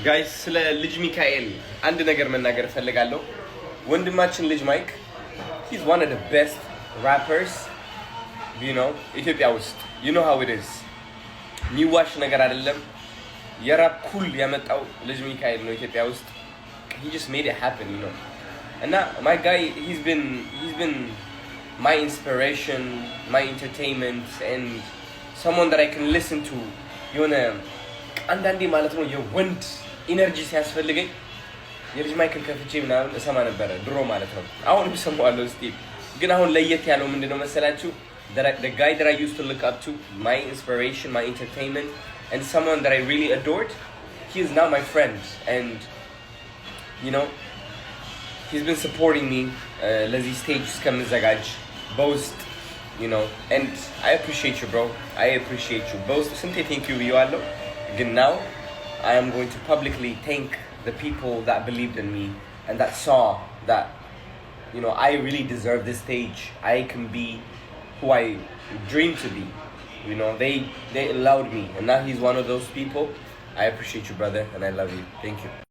ጋይስ ስለ ልጅ ሚካኤል አንድ ነገር መናገር እፈልጋለሁ። ወንድማችን ልጅ ማይክ he's one of the best rappers ኢትዮጵያ ውስጥ you know how it is ሚዋሽ ነገር አይደለም። የራፕ ኩል ያመጣው ልጅ ሚካኤል ነው ኢትዮጵያ ውስጥ he just made it happen እና my guy he's been my inspiration, my entertainment and someone that I can listen to የሆነ አንዳንዴ ማለት ነው የወንድ ኢነርጂ ሲያስፈልገኝ የልጅ ማይክል ከፍቼ ምናምን እሰማ ነበረ ድሮ ማለት ነው። አሁንም እሰማዋለሁ ስቲል። ግን አሁን ለየት ያለው ምንድነው መሰላችሁ? The guy that I used to look up to, my inspiration, my entertainment and someone that I really adored, he is now my friend and he's been supporting me ለዚህ stage እስከምዘጋጅ በውስጥ and I appreciate you bro, I appreciate you በውስጥ ስንቴ thank you ብየዋለሁ። ግን now I am going to publicly thank the people that believed in me and that saw that I really deserve this stage. I can be who I dream to be. They allowed me and now he's one of those people. I appreciate you brother and I love you. Thank you.